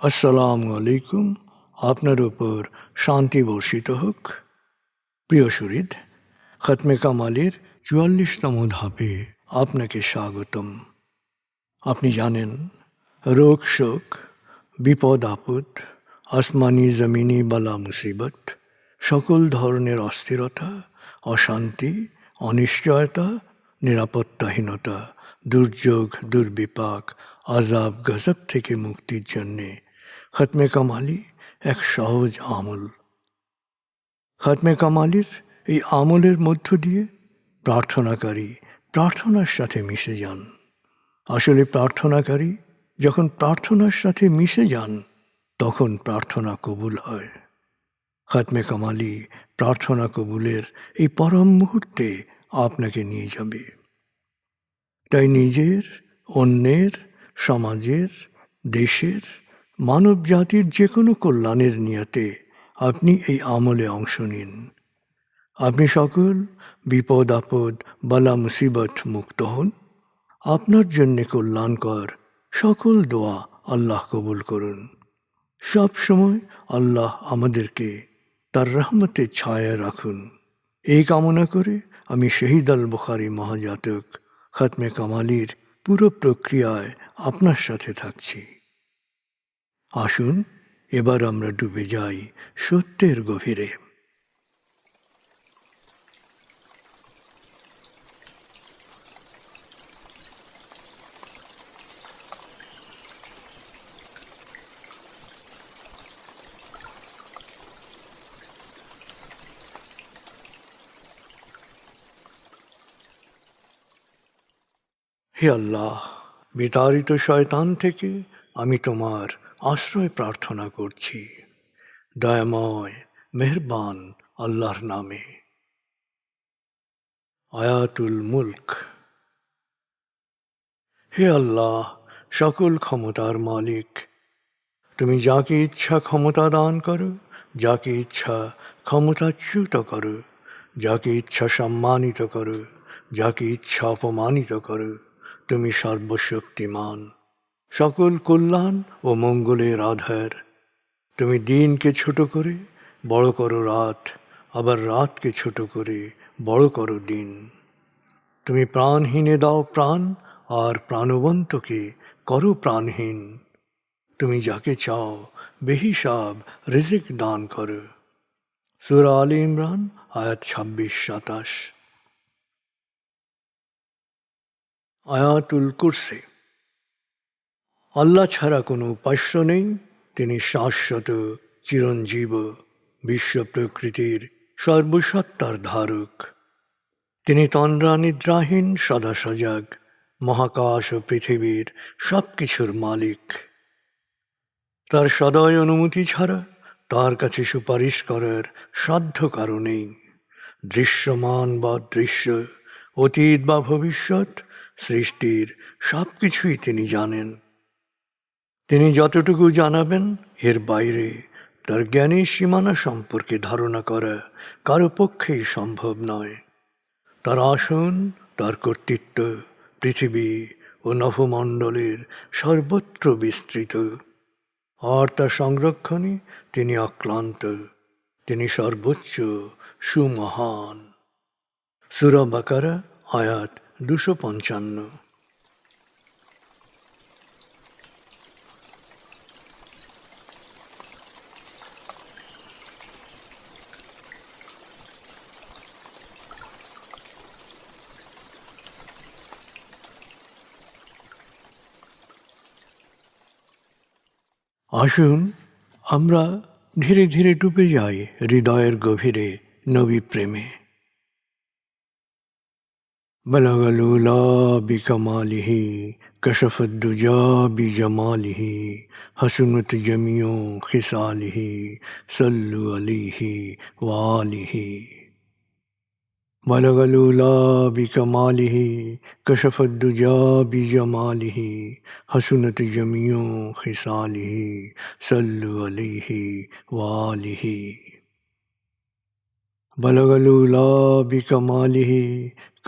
আসসালামু আলাইকুম। আপনার উপর শান্তি বর্ষিত হোক। প্রিয় শরীদ, খতমে কামালের ৪৪তম ধাপে আপনাকে স্বাগতম। আপনি জানেন, রোগ শোক, বিপদ আপদ, আসমানি জমিনি বালা মুসিবত, সকল ধরনের অস্থিরতা, অশান্তি, অনিশ্চয়তা, নিরাপত্তাহীনতা, দুর্যোগ, দুর্বিপাক, আজাব গজব থেকে মুক্তির জন্যে খতমে কামালি এক সহজ আমল। খতমে কামালির এই আমলের মধ্য দিয়ে প্রার্থনাকারী প্রার্থনার সাথে মিশে যান। আসলে প্রার্থনাকারী যখন প্রার্থনার সাথে মিশে যান, তখন প্রার্থনা কবুল হয়। খতমে কামালি প্রার্থনা কবুলের এই পরম মুহূর্তে আপনাকে নিয়ে যাবে। তাই নিজের, অন্যের, সমাজের, দেশের, মানব জাতির যে কোনো কল্যাণের নিয়তে আপনি এই আমলে অংশ নিন। আপনি সকল বিপদ আপদ, বালা মুসিবত মুক্ত হন। আপনার জন্যে কল্যাণকর সকল দোয়া আল্লাহ কবুল করুন। সব সময় আল্লাহ আমাদেরকে তার রহমতের ছায়ায় রাখুন। এই কামনা করে আমি শহীদ আল বুখারী মহাজাতক খতমে কামালির পুরো প্রক্রিয়ায় আপনার সাথে থাকছি। আসুন এবার আমরা ডুবে যাই সত্যের গভীরে। হে আল্লাহ, বিতাড়িত শয়তান থেকে আমি তোমার আশ্রয় প্রার্থনা করছি। দয়াময় মেহেরবান আল্লাহর নামে। আয়াতুল মুলক। হে আল্লাহ, সকল ক্ষমতার মালিক, তুমি যাকে ইচ্ছা ক্ষমতা দান করো, যাকে ইচ্ছা ক্ষমতাচ্যুত করো, যাকে ইচ্ছা সম্মানিত করো, যাকে ইচ্ছা অপমানিত করো। তুমি সর্বশক্তিমান, সকল কল্যাণ ও মঙ্গলের আধার। তুমি দিনকে ছোট করে বড় করো রাত, আবার রাতকে ছোট করে বড় করো দিন। তুমি প্রাণহীনে দাও প্রাণ, আর প্রাণবন্তকে করো প্রাণহীন। তুমি যাকে চাও বেহিসাব রিজিক দান করো। সূরা আলে ইমরান আয়াত ২৬-২৭। আয়াতুল কুরসি। আল্লাহ ছাড়া কোনো উপাস্য নেই। তিনি শাশ্বত, চিরঞ্জীব, বিশ্ব প্রকৃতির সর্বসত্তার ধারক। তিনি তন্দ্রা নিদ্রাহীন, সদা সজাগ, মহাকাশ ও পৃথিবীর সব কিছুর মালিক। তার সদয় অনুমতি ছাড়া তার কাছে সুপারিশ করার সাধ্য কারো নেই। দৃশ্যমান বা দৃশ্য, অতীত বা ভবিষ্যৎ, সৃষ্টির সব কিছুই তিনি জানেন। তিনি যতটুকু জানাবেন, এর বাইরে তার জ্ঞানের সীমানা সম্পর্কে ধারণা করা কারো পক্ষেই সম্ভব নয়। তার আসন, তার কর্তৃত্ব পৃথিবী ও নভমণ্ডলের সর্বত্র বিস্তৃত, আর তার সংরক্ষণে তিনি অক্লান্ত। তিনি সর্বোচ্চ, সুমহান। সূরা বাকারা আয়াত ২৫৫। আসুন আমরা ধীরে ধীরে ডুবে যাই হৃদয়ের গভীরে নবী প্রেমে। বলগল উলা বিকমালিহি, কশফত দুজা বিজমালিহি, হসনত জমিও খিসালিহি, সল্লু আলিহি ওয়ালিহি। বলগল উলা বিকমালিহি, কশফত দুজা বিজমালিহি, হসনত জমিও খিসালিহি, সল্লু আলিহি ওয়ালিহি। বলগল উলা বিকমালিহি,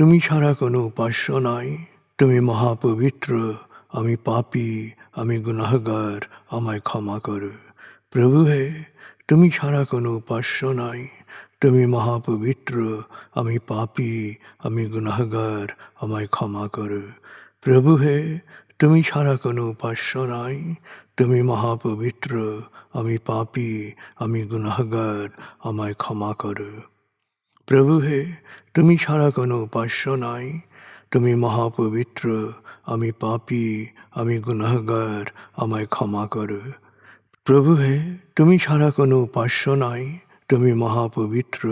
তুমি ছাড়া কোনো উপাস্য নাই। তুমি মহাপবিত্র, আমি পাপী, আমি গুনাহগার, আমায় ক্ষমা করো। প্রভু হে, তুমি ছাড়া কোনো উপাস্য নাই। তুমি মহাপবিত্র, আমি পাপী, আমি গুনাহগার, আমায় ক্ষমা করো। প্রভু হে, তুমি ছাড়া কোনো উপাস্য নাই। তুমি মহাপবিত্র, আমি পাপী, আমি গুনাহগার, আমায় ক্ষমা করো। প্রভু হে, তুমি ছাড়া কোনো উপাস্য নাই। তুমি মহাপবিত্র, আমি পাপী, আমি গুনাহগার, আমায় ক্ষমা করো। প্রভু হে, তুমি ছাড়া কোনো উপাস্য নাই। তুমি মহাপবিত্র,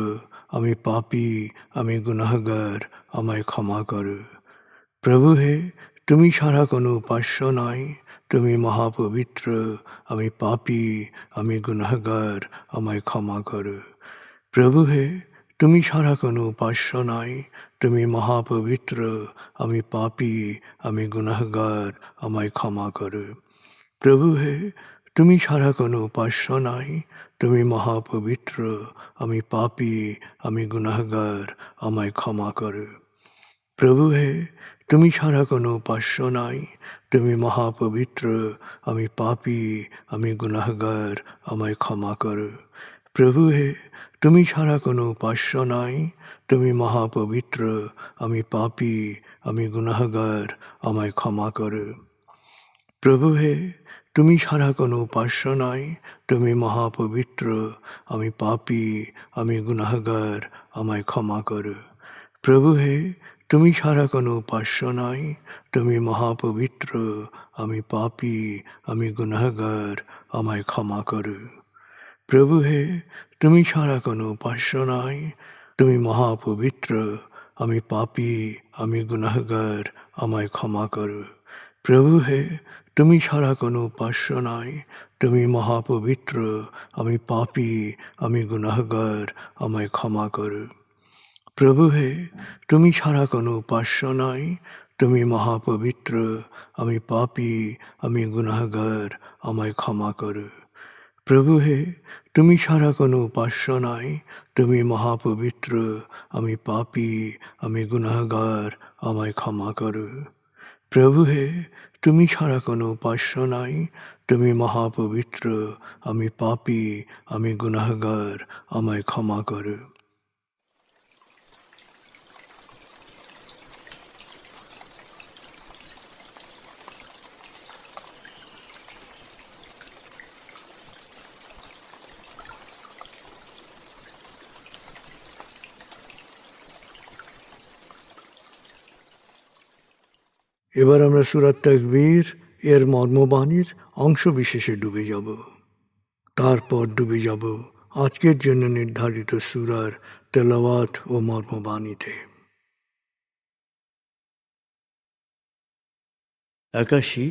আমি পাপী, আমি গুনাহগার, আমায় ক্ষমা করো। প্রভু হে, তুমি ছাড়া কোনো উপাস্য নাই। তুমি মহাপবিত্র, আমি পাপী, আমি গুনাহগার, আমায় ক্ষমা করো। প্রভু হে, তুমি ছাড়া কোনো উপাস্য নাই। তুমি মহাপবিত্র, আমি পাপী, আমি গুনাহগার, আমায় ক্ষমা করো। প্রভু হে, তুমি ছাড়া কোনো উপাস্য নাই। তুমি মহাপবিত্র, আমি পাপী, আমি গুনাহগার, আমায় ক্ষমা করো। প্রভু হে, তুমি ছাড়া কোনো উপাস্য নাই। তুমি মহাপবিত্র, আমি পাপী, আমি গুনাহগার, আমায় ক্ষমা করো। প্রভু হে, তুমি ছাড়া কোনো উপাস্য নাই। তুমি মহাপবিত্র, আমি পাপী, আমি গুনাহগার, আমায় ক্ষমা করো। প্রভু হে, তুমি ছাড়া কোনো উপাস্য নাই। তুমি মহাপবিত্র, আমি পাপী, আমি গুনাহগার, আমায় ক্ষমা করো। প্রভু হে, তুমি ছাড়া কোনো উপাস্য নাই। তুমি মহাপবিত্র, আমি পাপী, আমি গুনাহগার, আমায় ক্ষমা করো। প্রভু হে, তুমি ছাড়া কোনো উপাস্য নাই। তুমি মহাপবিত্র, আমি পাপী, আমি গুনাহগার, আমায় ক্ষমা করো। প্রভু হে, তুমি ছাড়া কোনো উপাস্য নাই। তুমি মহাপবিত্র, আমি পাপী, আমি গুনাহগার, আমায় ক্ষমা করো। প্রভু হে, তুমি ছাড়া কোনো উপাস্য নাই। তুমি মহাপবিত্র, আমি পাপী, আমি গুনাহগার, আমায় ক্ষমা করো। প্রভু হে, তুমি ছাড়া কোনো উপাস্য নাই। তুমি মহাপবিত্র, আমি পাপী, আমি গুনাহগার, আমায় ক্ষমা করো। প্রভু হে, তুমি ছাড়া কোনো উপাস্য নাই। তুমি মহাপবিত্র, আমি পাপী, আমি গুনাহগার, আমায় ক্ষমা করো। এবার আমরা সূরা তাকবীর এর মর্মবাণীর অংশ বিশেষে ডুবে যাব। তারপর ডুবে যাব আজকের জন্য নির্ধারিত সূরার তেলাওয়াত ও মর্মবাণীতে। 81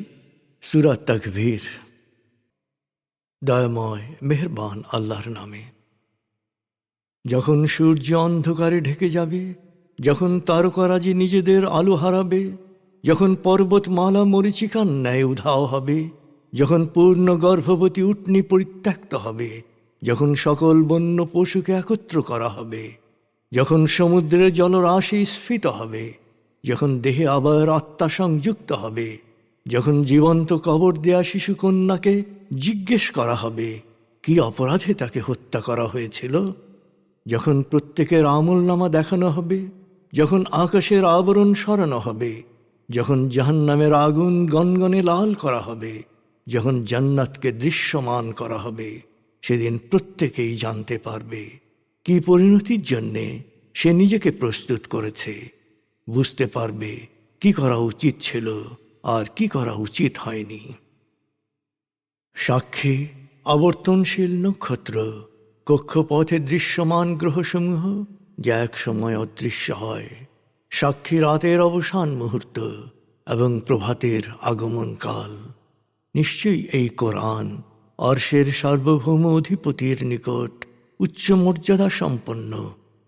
সূরা তাকবীর। দয়াময় মেহেরবান আল্লাহর নামে। যখন সূর্য অন্ধকারে ঢেকে যাবে, যখন তারকারাজি নিজেদের আলো হারাবে, যখন পর্বতমালা মরীচিকার ন্যায় উধাও হবে, যখন পূর্ণ গর্ভবতী উটনী পরিত্যক্ত হবে, যখন সকল বন্য পশুকে একত্র করা হবে, যখন সমুদ্রের জলরাশি স্ফীত হবে, যখন দেহে আবার আত্মা সংযুক্ত হবে, যখন জীবন্ত কবর দেয়া শিশুকন্যাকে জিজ্ঞেস করা হবে কি অপরাধে তাকে হত্যা করা হয়েছিল, যখন প্রত্যেকের আমলনামা দেখানো হবে, যখন আকাশের আবরণ সরানো হবে, যখন জাহান্নামের আগুন গনগনে লাল করা হবে, যখন জান্নাতকে দৃশ্যমান করা হবে, সেদিন প্রত্যেকেই জানতে পারবে কি পরিণতির জন্যে সে নিজেকে প্রস্তুত করেছে, বুঝতে পারবে কি করা উচিত ছিল আর কি করা উচিত হয়নি। সাক্ষী আবর্তনশীল নক্ষত্র, কক্ষপথে দৃশ্যমান গ্রহসমূহ যা এক সময় অদৃশ্য হয়, সাক্ষী রাতের অবসান মুহূর্ত এবং প্রভাতের আগমন কাল। নিশ্চয়ই এই কোরআন আরশের সার্বভৌম অধিপতির নিকট উচ্চ মর্যাদা সম্পন্ন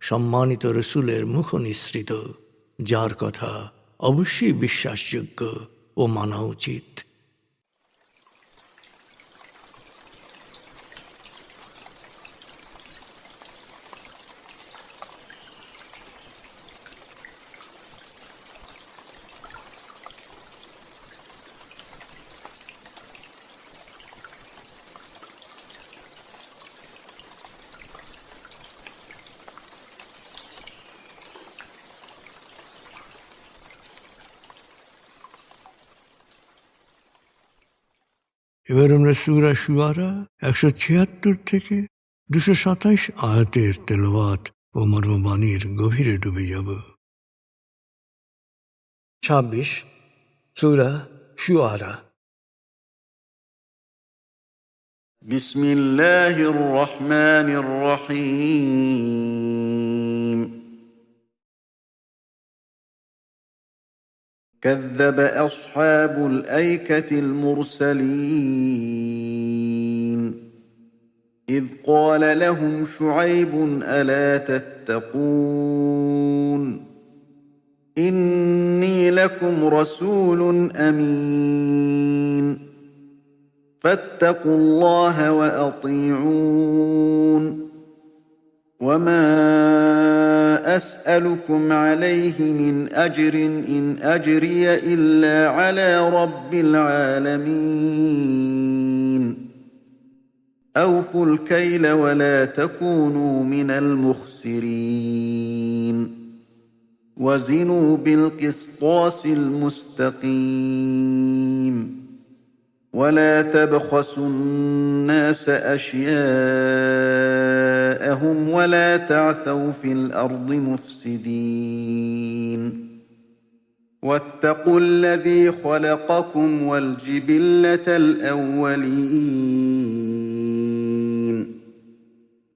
সম্মানিত রসুলের মুখ নিঃসৃত, যার কথা অবশ্যই বিশ্বাসযোগ্য ও মানা উচিত। এবার আমরা সূরা শুআরা 176 থেকে 227 আয়াতের তেলাওয়াত ও মর্মবাণীর গভীরে ডুবে যাব। 26 সূরা শুআরা। بسم الله الرحمن الرحيم كذب أصحاب الأيكة المرسلين إذ قال لهم شعيب ألا تتقون إني لكم رسول أمين فاتقوا الله وأطيعون وما أسألكم عليه من أجر إن أجري إلا على رب العالمين أوفوا الكيل ولا تكونوا من المخسرين وزنوا بالقسطاس المستقيم ولا تبخسوا الناس أشياءهم ولا تعثوا في الأرض مفسدين واتقوا الذي خلقكم والجبلة الأولين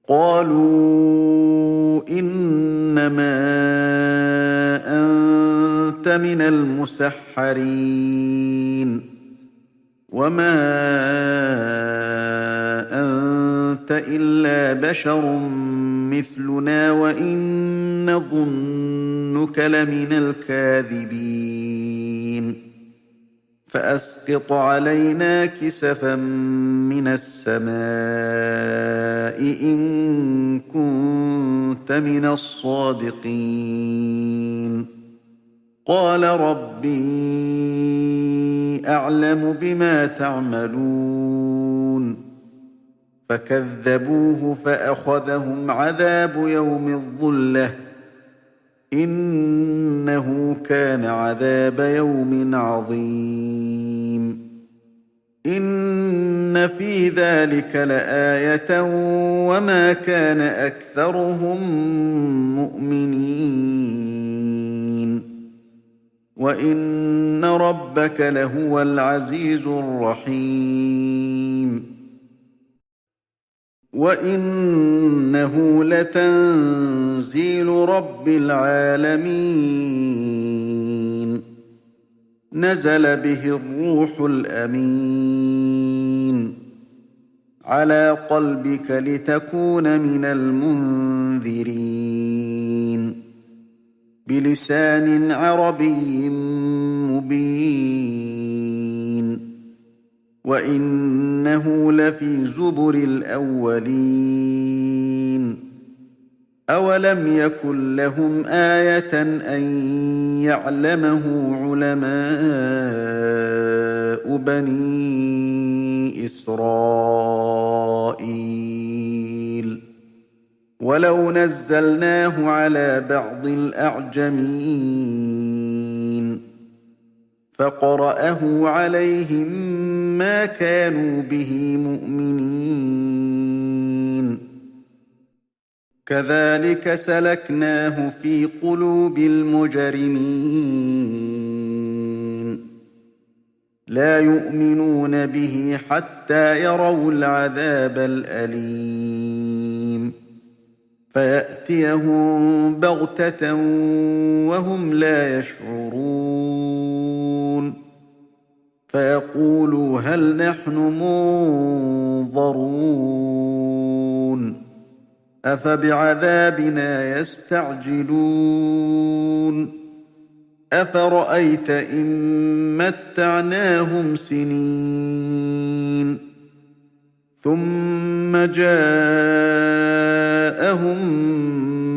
قالوا إنما أنت من المسحرين وما أنت إلا بشر مثلنا وإن نظنك لمن الكاذبين فأسقط علينا كسفا من السماء إن كنت من الصادقين قال ربي أعلم بما تعملون فكذبوه فأخذهم عذاب يوم الظلة إنه كان عذاب يوم عظيم إن في ذلك لآية وما كان أكثرهم مؤمنين وإن ربك لهو العزيز الرحيم وإنه لتنزيل رب العالمين نزل به الروح الأمين على قلبك لتكون من المنذرين بلسان عربي مبين وإنه لفي زبر الأولين أولم يكن لهم آية أن يعلمه علماء بني إسرائيل ولو نزلناه على بعض الأعجمين فقرأه عليهم ما كانوا به مؤمنين كذلك سلكناه في قلوب المجرمين لا يؤمنون به حتى يروا العذاب الأليم فيأتيهم بغتة وهم لا يشعرون فيقولوا هل نحن منظرون أفبعذابنا يستعجلون أفرأيت إن متعناهم سنين ثم جاءهم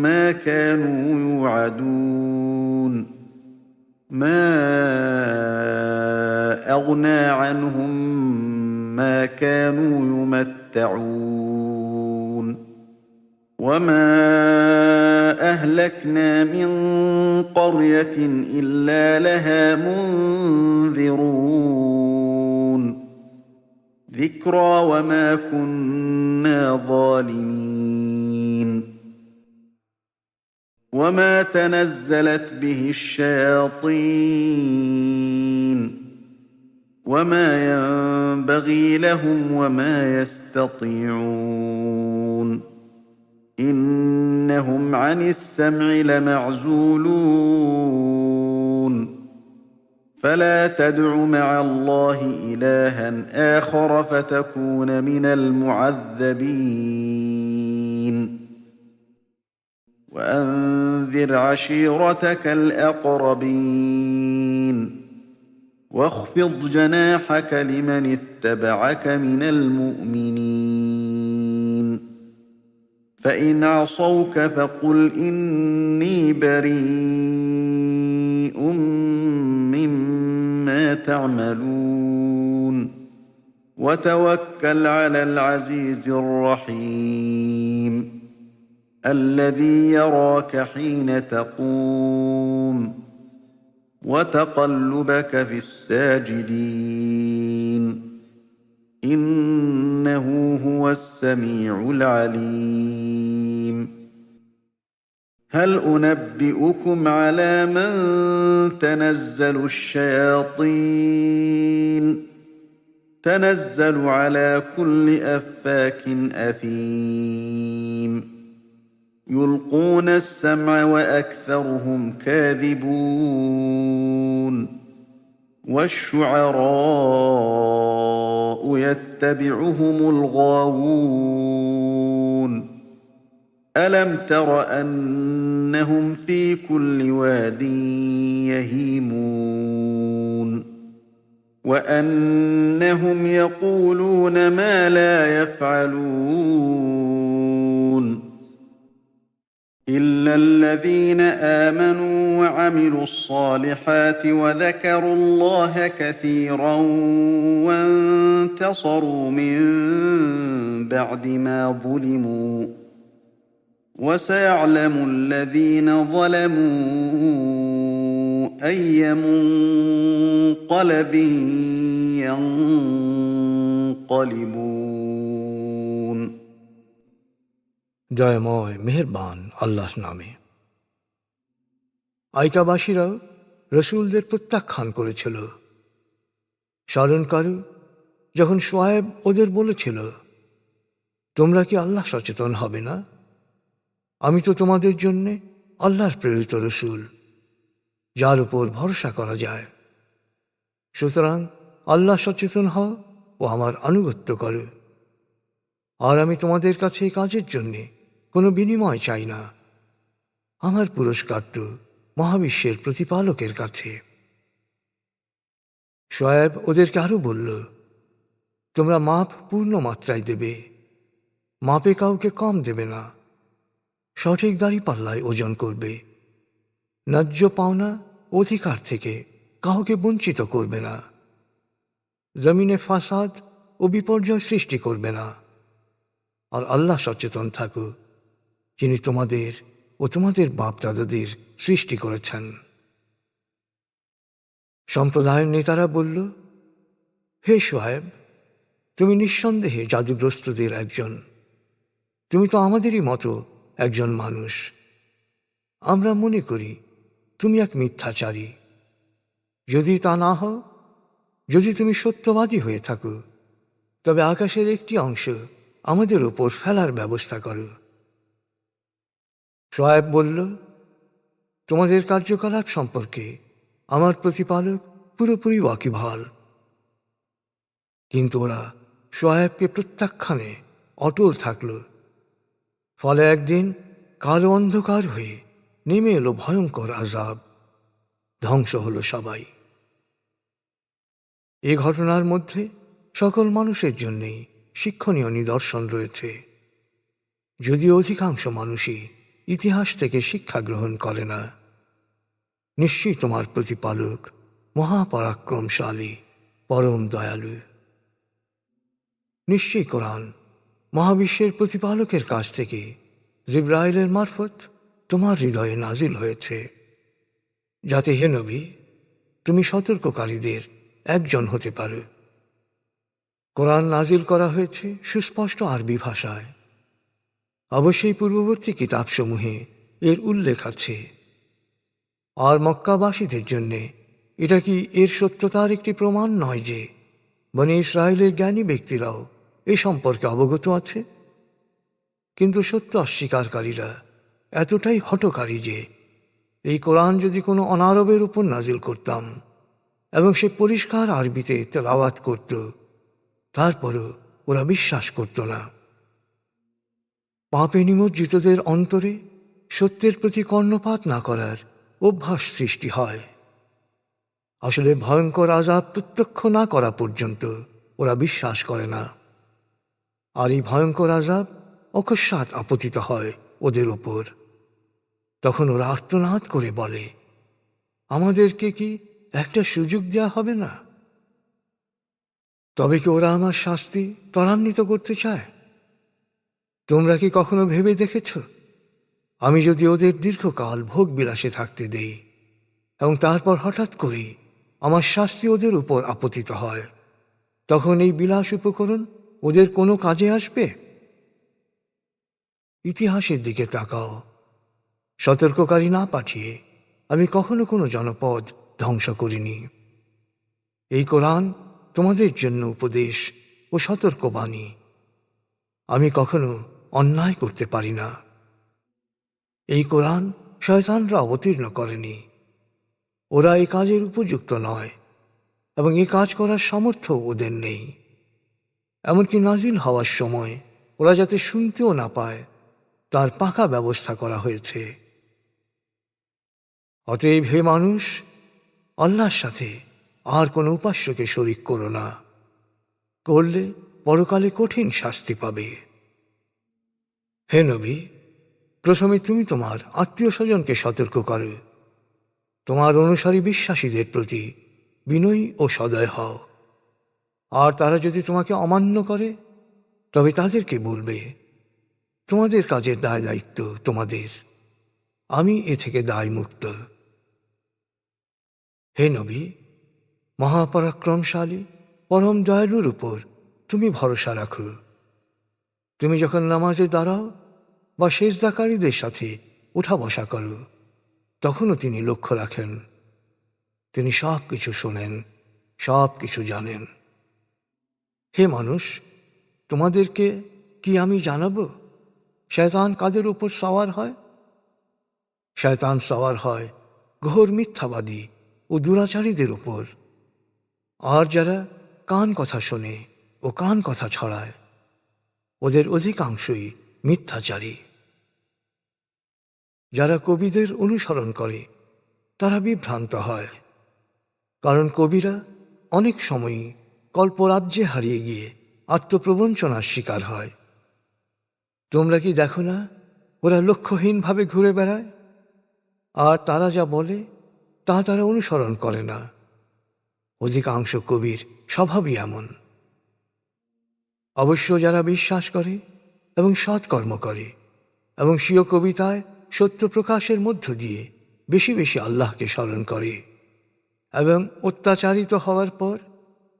ما كانوا يوعدون ما أغنى عنهم ما كانوا يمتعون وما أهلكنا من قرية إلا لها منذرون ذكرى وما كنا ظالمين وما تنزلت به الشياطين وما ينبغي لهم وما يستطيعون إنهم عن السمع لمعزولون فلا تدع مع الله إلها آخر فتكون من المعذبين وأنذر عشيرتك الأقربين واخفض جناحك لمن اتبعك من المؤمنين فإن عصوك فقل إني بريء مما تعملون وتوكل على العزيز الرحيم الذي يراك حين تقوم وتقلبك في الساجدين إنه هو السميع العليم هل أنبئكم على من تنزل الشياطين تنزل على كل أفاك أثيم يلقون السمع وأكثرهم كاذبون والشعراء يتبعهم الغاوون ألم تر أنهم في كل واد يهيمون وأنهم يقولون ما لا يفعلون إلا الذين آمنوا وعملوا الصالحات وذكروا الله كثيرا وانتصروا من بعد ما ظلموا وسيعلم الذين ظلموا أي منقلب ينقلبون দয়াময় মেহেরবান আল্লাহর নামে। আইকাবাসীরাও রসুলদের প্রত্যাখ্যান করেছিল। স্মরণ করো যখন শোয়েব ওদের বলেছিল, তোমরা কি আল্লাহ সচেতন হবে না? আমি তো তোমাদের জন্যে আল্লাহর প্রেরিত রসুল, যার উপর ভরসা করা যায়। সুতরাং আল্লাহ সচেতন হও ও আমার আনুগত্য করো। আর আমি তোমাদের কাছে এই কাজের জন্যে কোনো বিনিময় চাই না। আমার পুরস্কার তো মহাবিশ্বের প্রতিপালকের কাছে। শোয়েব ওদেরকে আরো বলল, তোমরা মাপ পূর্ণ মাত্রায় দেবে, মাপে কাউকে কম দেবে না। সঠিক দাঁড়িপাল্লায় ওজন করবে, ন্যায্য পাওনা অধিকার থেকে কাউকে বঞ্চিত করবে না। জমিনে ফাসাদ ও বিপর্যয় সৃষ্টি করবে না। আর আল্লাহ সচেতন থাকো, যিনি তোমাদের ও তোমাদের বাপদাদাদের সৃষ্টি করেছেন। সম্প্রদায়ের নেতারা বলল, হে শোয়েব, তুমি নিঃসন্দেহে জাদুগ্রস্তদের একজন। তুমি তো আমাদেরই মতো একজন মানুষ। আমরা মনে করি তুমি এক মিথ্যাচারী। যদি তা না হও, যদি তুমি সত্যবাদী হয়ে থাকো, তবে আকাশের একটি অংশ আমাদের ওপর ফেলার ব্যবস্থা করো। শোয়েব বলল, তোমাদের কার্যকলাপ সম্পর্কে আমার প্রতিপালক পুরোপুরি ওয়াকিবহাল। কিন্তু ওরা শোয়েবকে প্রত্যাখ্যানে অটল থাকল। ফলে একদিন কালো অন্ধকার হয়ে নেমে এলো ভয়ঙ্কর আযাব, ধ্বংস হলো সবাই। এ ঘটনার মধ্যে সকল মানুষের জন্যেই শিক্ষণীয় নিদর্শন রয়েছে, যদিও অধিকাংশ মানুষই ইতিহাস থেকে শিক্ষা গ্রহণ করে না। নিশ্চয়ই তোমার প্রতিপালক মহাপরাক্রমশালী, পরম দয়ালু। নিশ্চয়ই কোরআন মহাবিশ্বের প্রতিপালকের কাছ থেকে জিবরাইলের মারফত তোমার হৃদয়ে নাজিল হয়েছে, যাতে হে নবী তুমি সতর্ককারীদের একজন হতে পারো। কোরআন নাজিল করা হয়েছে সুস্পষ্ট আরবি ভাষায়। অবশ্যই পূর্ববর্তী কিতাবসমূহে এর উল্লেখ আছে। আর মক্কাবাসীদের জন্যে এটা কি এর সত্যতার একটি প্রমাণ নয় যে বনি ইসরায়েলের জ্ঞানী ব্যক্তিরাও এ সম্পর্কে অবগত আছে? কিন্তু সত্য অস্বীকারীরা এতটাই হঠকারী যে এই কোরআন যদি কোনো অনারবের উপর নাজিল করতাম এবং সে পরিষ্কার আরবিতে তেলাওয়াত করত, তারপরও ওরা বিশ্বাস করত না। পাপে নিমজ্জিতদের অন্তরে সত্যের প্রতি কর্ণপাত না করার অভ্যাস সৃষ্টি হয়। আসলে ভয়ঙ্কর আযাব প্রত্যক্ষ না করা পর্যন্ত ওরা বিশ্বাস করে না। আর এই ভয়ঙ্কর আযাব অকস্মাৎ আপতিত হয় ওদের ওপর। তখন ওরা আর্তনাদ করে বলে, আমাদেরকে কি একটা সুযোগ দেয়া হবে না? তবে কি ওরা আমার শাস্তি ত্বরান্বিত করতে চায়? তোমরা কি কখনো ভেবে দেখেছ, আমি যদি ওদের দীর্ঘকাল ভোগ বিলাসে থাকতে দেই এবং তারপর হঠাৎ করেই আমার শাস্তি ওদের উপর আপতিত হয়, তখন এই বিলাস উপকরণ ওদের কোনো কাজে আসবে? ইতিহাসের দিকে তাকাও। সতর্ককারী না পাঠিয়ে আমি কখনো কোনো জনপদ ধ্বংস করিনি। এই কোরআন তোমাদের জন্য উপদেশ ও সতর্কবাণী। আমি কখনো অন্যায় করতে পারি না। এই কোরআন শয়তানরা অবতীর্ণ করেনি। ওরা এই কাজের উপযুক্ত নয় এবং এই কাজ করার সামর্থ্য ওদের নেই। এমনকি নাজিল হওয়ার সময় ওরা যাতে শুনতেও না পায় তার পাকা ব্যবস্থা করা হয়েছে। অতএব হে মানুষ, আল্লাহর সাথে আর কোনো উপাস্যকে শরীক করো না, করলে পরকালে কঠিন শাস্তি পাবে। হে নবী, প্রথমে তুমি তোমার আত্মীয় স্বজনকে সতর্ক করো। তোমার অনুসারী বিশ্বাসীদের প্রতি বিনয়ী ও সদয় হও। আর তারা যদি তোমাকে অমান্য করে তবে তাদেরকে বলবে, তোমাদের কাজের দায় দায়িত্ব তোমাদের, আমি এ থেকে দায় মুক্ত। হে নবী, মহাপরাক্রমশালী পরম দয়ালুর উপর তুমি ভরসা রাখো। তুমি যখন নামাজে দাঁড়াও বা সেজদাকারীদের সাথে উঠা বসা করো, তখনও তিনি লক্ষ্য রাখেন। তিনি সব কিছু শোনেন, সব কিছু জানেন। হে মানুষ, তোমাদেরকে কি আমি জানাবো শয়তান কাদের উপর সওয়ার হয়? শয়তান সওয়ার হয় ঘোর মিথ্যাবাদী ও দুরাচারীদের উপর। আর যারা কান কথা শোনে ও কান কথা ছড়ায়, ওদের অধিকাংশই মিথ্যাচারী। যারা কবিদের অনুসরণ করে তারা বিভ্রান্ত হয়, কারণ কবিরা অনেক সময়ই কল্পরাজ্যে হারিয়ে গিয়ে আত্মপ্রবঞ্চনার শিকার হয়। তোমরা কি দেখো না, ওরা লক্ষ্যহীনভাবে ঘুরে বেড়ায়, আর তারা যা বলে তা তারা অনুসরণ করে না। অধিকাংশ কবির স্বভাবই এমন। অবশ্য যারা বিশ্বাস করে এবং সৎকর্ম করে এবং স্বীয় কবিতায় সত্য প্রকাশের মধ্য দিয়ে বেশি বেশি আল্লাহকে স্মরণ করে এবং অত্যাচারিত হওয়ার পর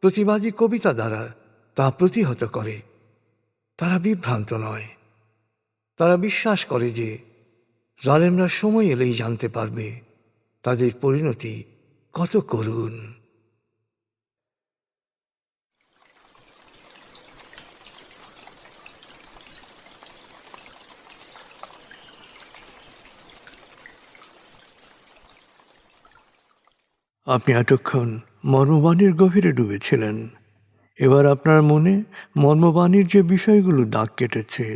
প্রতিবাদী কবিতা দ্বারা তা প্রতিহত করে, তারা বিভ্রান্ত নয়। তারা বিশ্বাস করে যে জালেমরা সময় এলেই জানতে পারবে তাদের পরিণতি কত করুণ। আপনি এতক্ষণ মর্মবাণীর গভীরে ডুবেছিলেন। এবার আপনার মনে মর্মবাণীর যে বিষয়গুলো দাগ কেটেছে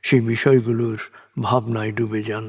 সেই বিষয়গুলোর ভাবনায় ডুবে যান।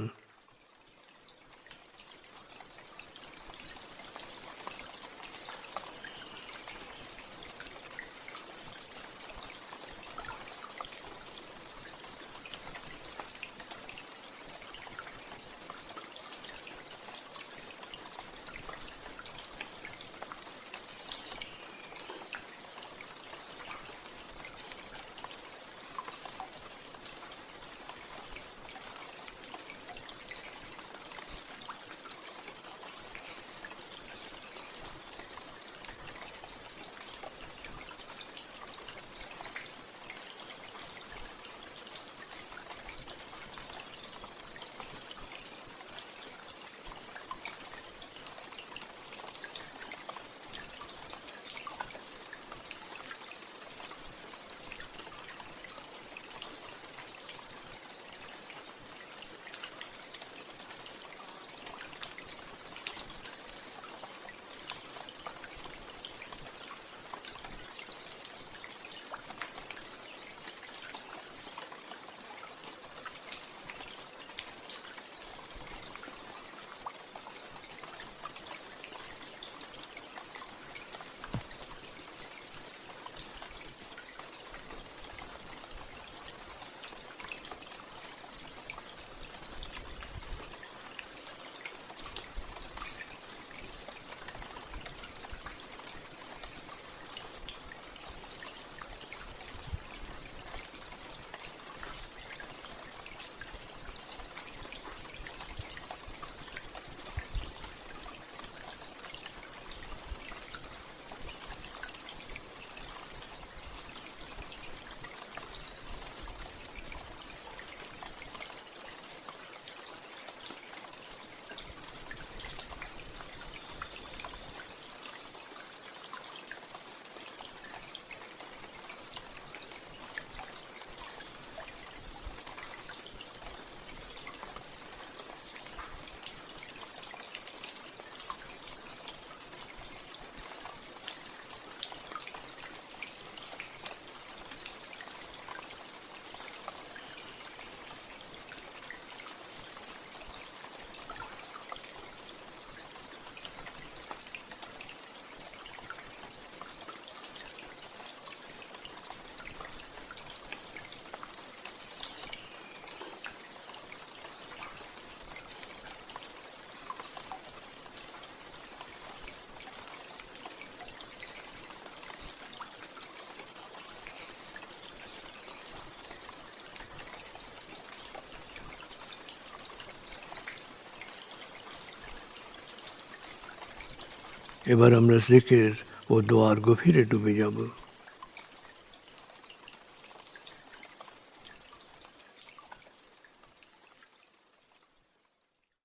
এবার আমরা জিকির ও দোয়ার গভীরে ডুবে যাব।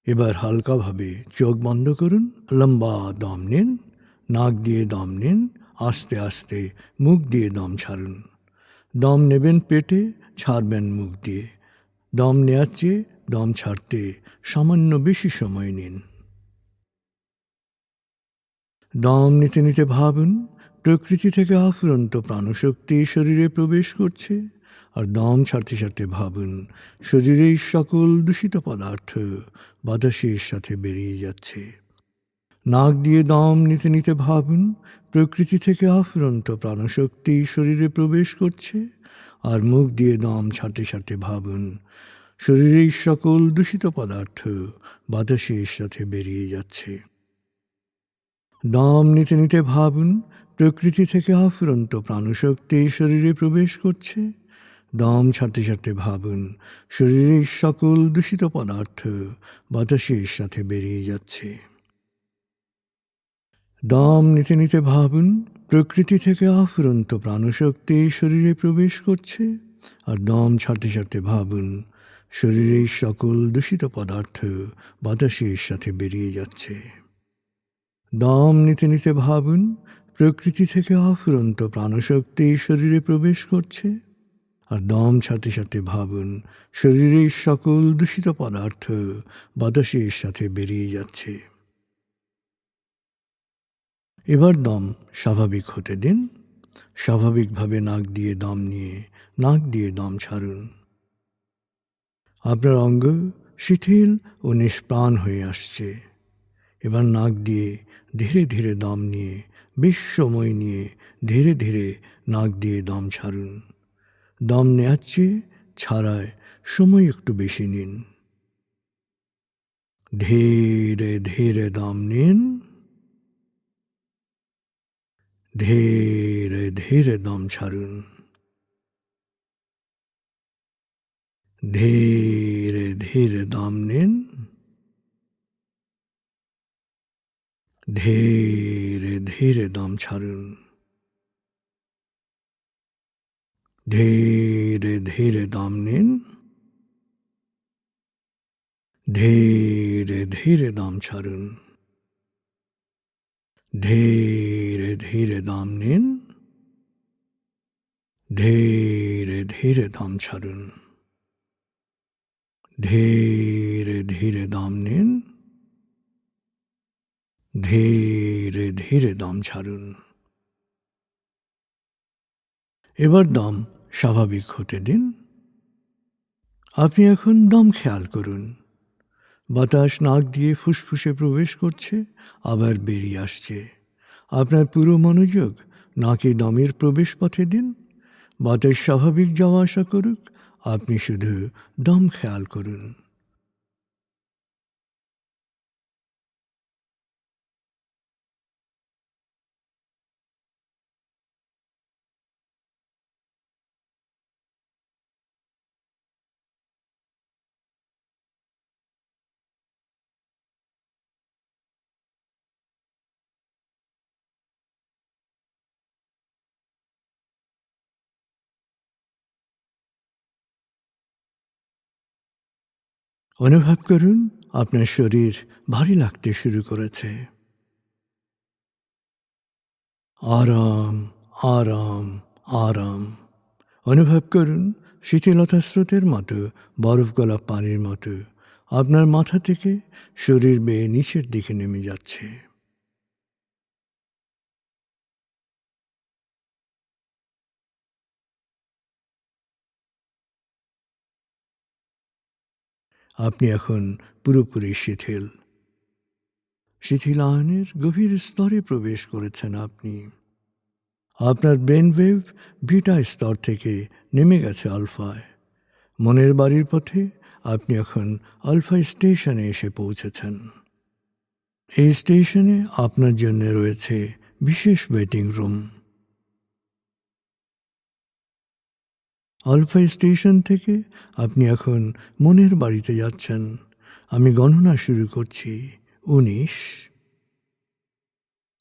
এবার হালকাভাবে চোখ বন্ধ করুন, লম্বা দম নিন, নাক দিয়ে দম নিন, আস্তে আস্তে মুখ দিয়ে দম ছাড়ুন। দম নেবেন পেটে, ছাড়বেন মুখ দিয়ে। দম নেওয়ার চেয়ে দম ছাড়তে সামান্য বেশি সময় নিন। দম নিতে নিতে ভাবুন প্রকৃতি থেকে আফুরন্ত প্রাণশক্তি শরীরে প্রবেশ করছে, আর দম ছাড়তে ছাড়তে ভাবুন শরীরের সকল দূষিত পদার্থ বাতাসের সাথে বেরিয়ে যাচ্ছে। নাক দিয়ে দম নিতে নিতে ভাবুন প্রকৃতি থেকে আফুরন্ত প্রাণশক্তি শরীরে প্রবেশ করছে, আর মুখ দিয়ে দম ছাড়তে ছাড়তে ভাবুন শরীরের সকল দূষিত পদার্থ বাতাসের সাথে বেরিয়ে যাচ্ছে। দম নিতে নিতে ভাবুন প্রকৃতি থেকে আফুরন্ত প্রাণশক্তি শরীরে প্রবেশ করছে। দম ছাড়তে ছাড়তে ভাবুন শরীরের সকল দূষিত পদার্থ বাতাসের সাথে বেরিয়ে যাচ্ছে। দম নিতে নিতে ভাবুন প্রকৃতি থেকে আফুরন্ত প্রাণশক্তি শরীরে প্রবেশ করছে, আর দম ছাড়তে ছাড়তে ভাবুন শরীরের সকল দূষিত পদার্থ বাতাসের সাথে বেরিয়ে যাচ্ছে। দম নিতে নিতে ভাবুন প্রকৃতি থেকে আফুরন্ত প্রাণশক্তি শরীরে প্রবেশ করছে, আর দম ছাড়তে ছাড়তে ভাবুন শরীরের সকল দূষিত পদার্থ বাতাসের সাথে বেরিয়ে যাচ্ছে। এবার দম স্বাভাবিক হতে দিন। স্বাভাবিকভাবে নাক দিয়ে দম নিয়ে নাক দিয়ে দম ছাড়ুন। আপনার অঙ্গ শিথিল ও নিষ্প্রাণ হয়ে আসছে। এবার নাক দিয়ে ধীরে ধীরে দম নিয়ে বেশ সময় নিয়ে ধীরে ধীরে নাক দিয়ে দম ছাড়ুন। দম নেওয়ার চেয়ে ছাড়ায় সময় একটু বেশি নিন। ধীরে ধীরে দম নিন, ধীরে ধীরে দম ছাড়ুন। ধীরে ধীরে দম নিন, ধীরে ধীরে দম ছাড়ুন। ধীরে ধীরে দম নিন, ধীরে ধীরে দম ছাড়ুন। ধীরে ধীরে দম নিন, ধীরে ধীরে দম ছাড়ুন। ধীরে ধীরে দম নিন, ধীরে ধীরে দম ছাড়ুন। এবার দম স্বাভাবিক হতে দিন। আপনি এখন দম খেয়াল করুন। বাতাস নাক দিয়ে ফুসফুসে প্রবেশ করছে, আবার বেরিয়ে আসছে। আপনার পুরো মনোযোগ নাকে দমের প্রবেশ পথে দিন। বাতাস স্বাভাবিক যাওয়া আসা করুক, আপনি শুধু দম খেয়াল করুন। অনুভব করুন আপনার শরীর ভারী লাগতে শুরু করেছে। আরাম, আরাম, আরাম। অনুভব করুন শীতলতা স্রোতের মতো, বরফ গলা পানির মতো আপনার মাথা থেকে শরীর বেয়ে নিচের দিকে নেমে যাচ্ছে। আপনি এখন পুরোপুরি শিথিল। শিথিলায়নের গভীর স্তরে প্রবেশ করেছেন আপনি। আপনার ব্রেন ওয়েভ বিটা স্তর থেকে নেমে গেছে আলফায়। মনের বাড়ির পথে আপনি এখন আলফা স্টেশনে এসে পৌঁছেছেন। এই স্টেশনে আপনার জন্য রয়েছে বিশেষ ওয়েটিং রুম। আলফা স্টেশন থেকে আপনি এখন মনের বাড়িতে যাচ্ছেন। আমি গণনা শুরু করছি। 19,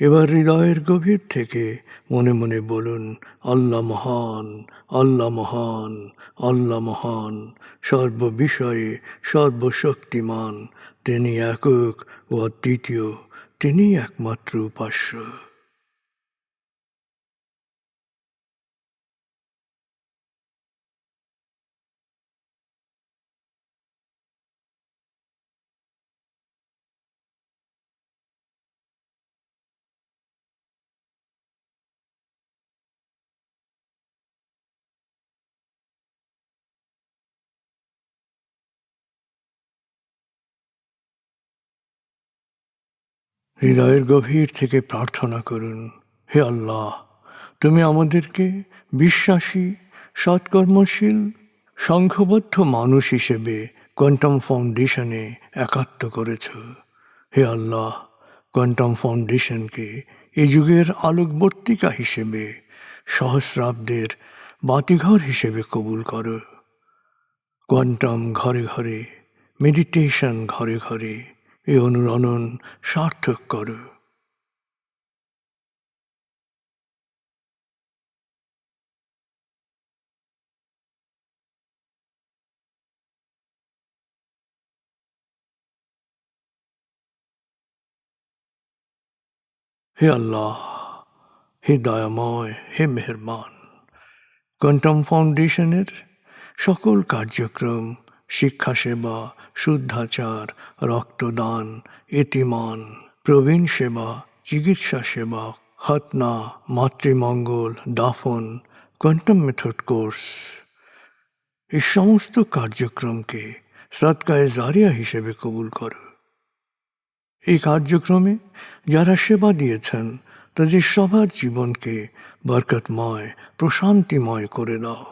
এবার হৃদয়ের গভীর থেকে মনে মনে বলুন, আল্লাহ মহান, আল্লাহ মহান, আল্লাহ মহান, সর্ববিষয়ে সর্বশক্তিমান, তিনি একক ও অদ্বিতীয়, তিনি একমাত্র উপাস্য। হৃদয়ের গভীর থেকে প্রার্থনা করুন, হে আল্লাহ, তুমি আমাদেরকে বিশ্বাসী, সৎকর্মশীল, সংঘবদ্ধ মানুষ হিসেবে কোয়ান্টাম ফাউন্ডেশনে একাত্ম করেছ। হে আল্লাহ, কোয়ান্টাম ফাউন্ডেশনকে এ যুগের আলোকবর্তিকা হিসেবে, সহস্রাব্দের বাতিঘর হিসেবে কবুল করো। কোয়ান্টাম ঘরে ঘরে, মেডিটেশন ঘরে ঘরে, এ অনুরণন সার্থক করো। হে আল্লাহ, হে দয়াময়, হে মেহেরবান, কোয়ান্টাম ফাউন্ডেশনের সকল কার্যক্রম, শিক্ষা সেবা, শুদ্ধাচার, রক্তদান, এতিমান, প্রবীণ সেবা, চিকিৎসা সেবা, খতনা, মাতৃমঙ্গল, দাফন, কোয়ান্টাম মেথড কোর্স, এই সমস্ত কার্যক্রমকে সদকায়ে জারিয়া হিসেবে কবুল করো। এই কার্যক্রমে যারা সেবা দিয়েছেন তাদের সবার জীবনকে বরকতময়, প্রশান্তিময় করে দাও।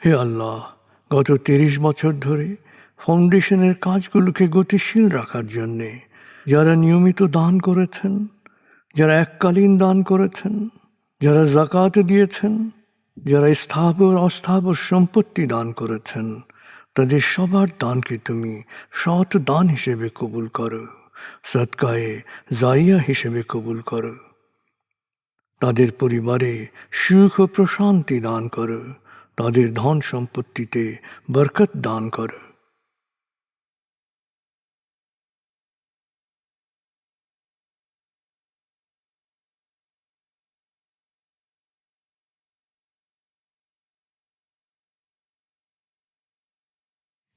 হে আল্লাহ, গত ৩০ বছর ধরে ফাউন্ডেশনের কাজগুলোকে গতিশীল রাখার জন্যে যারা নিয়মিত দান করেছেন, যারা এককালীন দান করেছেন, যারা জাকাত দিয়েছেন, যারা স্থাবর অস্থাবর সম্পত্তি দান করেছেন, তাদের সবার দানকে তুমি সৎ দান হিসেবে কবুল করো, সদকায়ে জারিয়া হিসেবে কবুল করো। তাদের পরিবারে সুখ ও প্রশান্তি দান করো, তাদের ধন সম্পত্তিতে বরকত দান করো।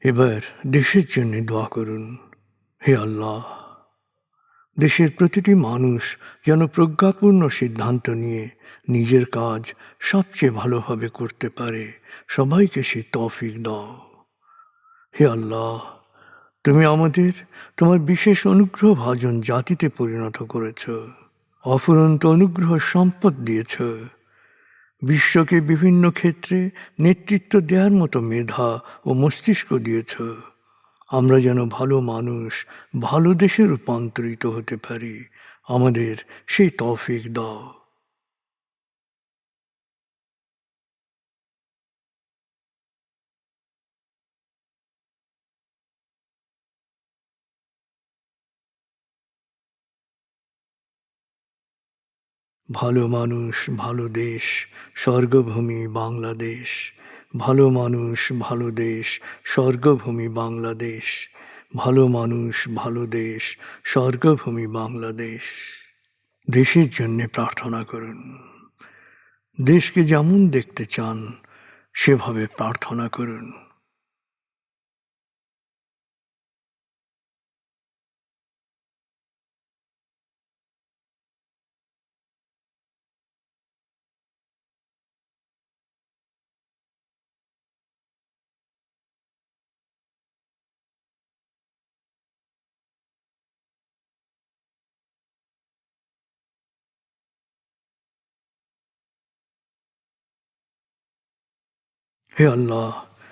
এবার দেশের জন্য দোয়া করুন, হে আল্লাহ, দেশের প্রতিটি মানুষ যেন প্রজ্ঞাপূর্ণ সিদ্ধান্ত নিয়ে নিজের কাজ সবচেয়ে ভালোভাবে করতে পারে, সবাইকে সে তৌফিক দাও। হে আল্লাহ, তুমি আমাদের তোমার বিশেষ অনুগ্রহ ভাজন জাতিতে পরিণত করেছ, অফুরন্ত অনুগ্রহ সম্পদ দিয়েছ, বিশ্বকে বিভিন্ন ক্ষেত্রে নেতৃত্ব দেওয়ার মতো মেধা ও মস্তিষ্ক দিয়েছ। আমরা যেন ভালো মানুষ, ভালো দেশে রূপান্তরিত হতে পারি, আমাদের সেই তৌফিক দাও। ভালো মানুষ, ভালো দেশ, স্বর্গভূমি বাংলাদেশ। ভালো মানুষ, ভালো দেশ, স্বর্গভূমি বাংলাদেশ। ভালো মানুষ, ভালো দেশ, স্বর্গভূমি বাংলাদেশ। দেশের জন্যে প্রার্থনা করুন। দেশকে যেমন দেখতে চান সেভাবে প্রার্থনা করুন। হে আল্লাহ,